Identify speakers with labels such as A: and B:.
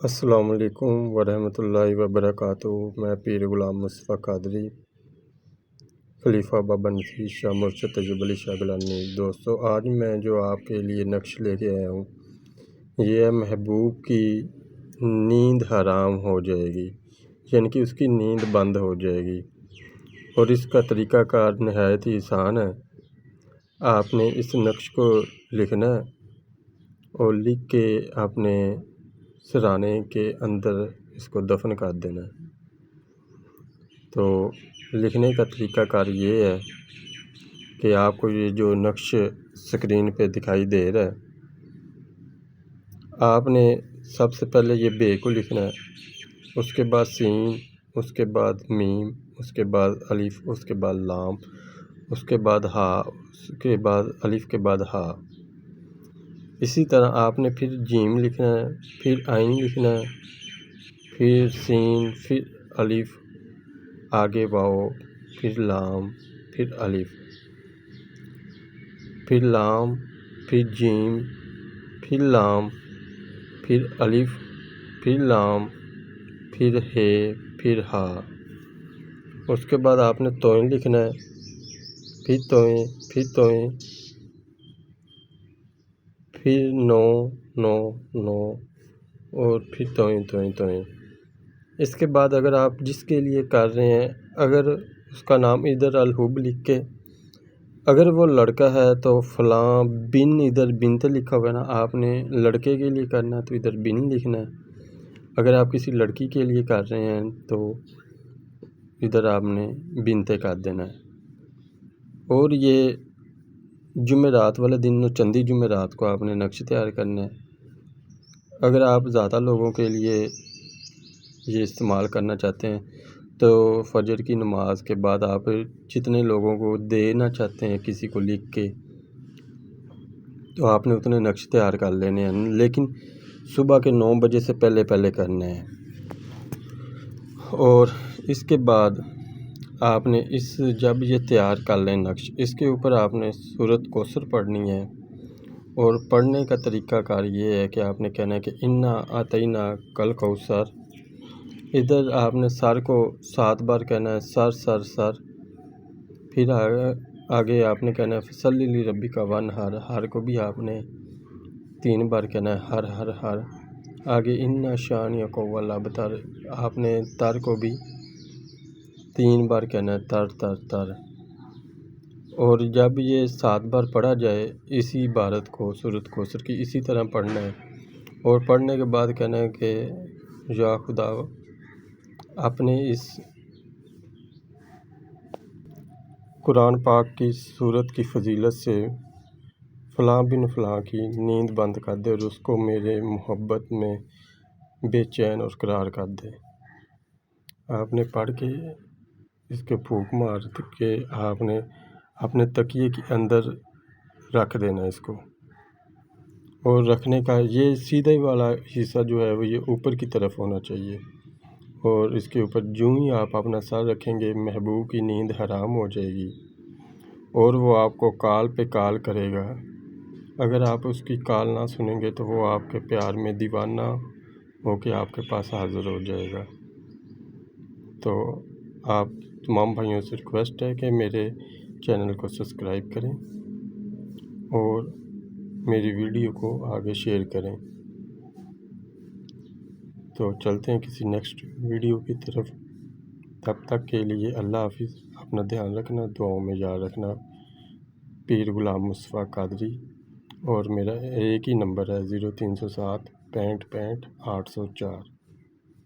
A: السلام علیکم ورحمۃ اللہ وبرکاتہ۔ میں پیر غلام مصطفیٰ قادری، خلیفہ بابا نصیر شاہ مرشد طیب علی شاہ گیلانی۔ دوستو، آج میں جو آپ کے لیے نقش لے کے آیا ہوں، یہ محبوب کی نیند حرام ہو جائے گی، یعنی کہ اس کی نیند بند ہو جائے گی۔ اور اس کا طریقہ کار نہایت ہی آسان ہے۔ آپ نے اس نقش کو لکھنا ہے اور لکھ کے آپ نے سرانے کے اندر اس کو دفن کر دینا ہے۔ تو لکھنے کا طریقہ کار یہ ہے کہ آپ کو یہ جو نقش سکرین پہ دکھائی دے رہا ہے، آپ نے سب سے پہلے یہ بے کو لکھنا ہے، اس کے بعد سین، اس کے بعد میم، اس کے بعد الف، اس کے بعد لام، اس کے بعد ہا، اس کے بعد الف کے بعد ہا۔ اسی طرح آپ نے پھر جیم لکھنا ہے، پھر عین لکھنا ہے، پھر سین، پھر الف، آگے واو، پھر لام، پھر الف، پھر لام، پھر جیم، پھر لام، پھر الف، پھر لام، پھر ہے، پھر ہا۔ اس کے بعد آپ نے توئیں لکھنا ہے، پھر توئیں، پھر توئیں، پھر نو، نو، نو، اور پھر توئیں، توئیں، توئیں۔ اس کے بعد اگر آپ جس کے لیے کر رہے ہیں، اگر اس کا نام ادھر الحب لکھ کے، اگر وہ لڑکا ہے تو فلاں بن، ادھر بنت لکھا ہوا ہے نا، آپ نے لڑکے کے لیے کرنا ہے تو ادھر بن لکھنا ہے۔ اگر آپ کسی لڑکی کے لیے کر رہے ہیں تو ادھر آپ نے بنتے کر دینا ہے۔ اور یہ جمعرات والے دن، چندی جمعرات کو آپ نے نقش تیار کرنا ہے۔ اگر آپ زیادہ لوگوں کے لیے یہ استعمال کرنا چاہتے ہیں تو فجر کی نماز کے بعد آپ جتنے لوگوں کو دینا چاہتے ہیں کسی کو لکھ کے، تو آپ نے اتنے نقش تیار کر لینے ہیں، لیکن صبح کے 9 بجے سے پہلے پہلے کرنا ہے۔ اور اس کے بعد آپ نے جب یہ تیار کر لیں نقش، اس کے اوپر آپ نے سورۃ کوثر پڑھنی ہے۔ اور پڑھنے کا طریقہ کار یہ ہے کہ آپ نے کہنا ہے کہ انا اعطیناک الکوثر۔ ادھر آپ نے سر کو 7 بار کہنا ہے، سر سر سر۔ پھر آگے آپ نے کہنا ہے فصلی لربک وانحر، ہر کو بھی آپ نے 3 بار کہنا ہے، ہر ہر ہر۔ آگے انا شانئک هو الابتر، آپ نے تر کو بھی 3 بار کہنا ہے، تر تر تر۔ اور جب یہ 7 بار پڑھا جائے، اسی عبارت کو سورۃ کوثر کی اسی طرح پڑھنا ہے۔ اور پڑھنے کے بعد کہنا ہے کہ یا خدا، اپنے اس قرآن پاک کی سورت کی فضیلت سے فلاں بن فلاں کی نیند بند کر دے اور اس کو میرے محبت میں بے چین اور قرار کر دے۔ آپ نے پڑھ کے اس کے پھونک مار کے آپ نے اپنے تکیے کے اندر رکھ دینا اس کو۔ اور رکھنے کا یہ سیدھے والا حصہ جو ہے وہ یہ اوپر کی طرف ہونا چاہیے۔ اور اس کے اوپر جوں ہی آپ اپنا سر رکھیں گے، محبوب کی نیند حرام ہو جائے گی اور وہ آپ کو کال پہ کال کرے گا۔ اگر آپ اس کی کال نہ سنیں گے تو وہ آپ کے پیار میں دیوانہ ہو کے آپ کے پاس حاضر ہو جائے گا۔ تو آپ تمام بھائیوں سے ریکویسٹ ہے کہ میرے چینل کو سبسکرائب کریں اور میری ویڈیو کو آگے شیئر کریں۔ تو چلتے ہیں کسی نیکسٹ ویڈیو کی طرف۔ تب تک کے لیے اللہ حافظ۔ اپنا دھیان رکھنا، دعاؤں میں یاد رکھنا۔ پیر غلام مصطفیٰ قادری، اور میرا ایک ہی نمبر ہے 0307 65 65 804۔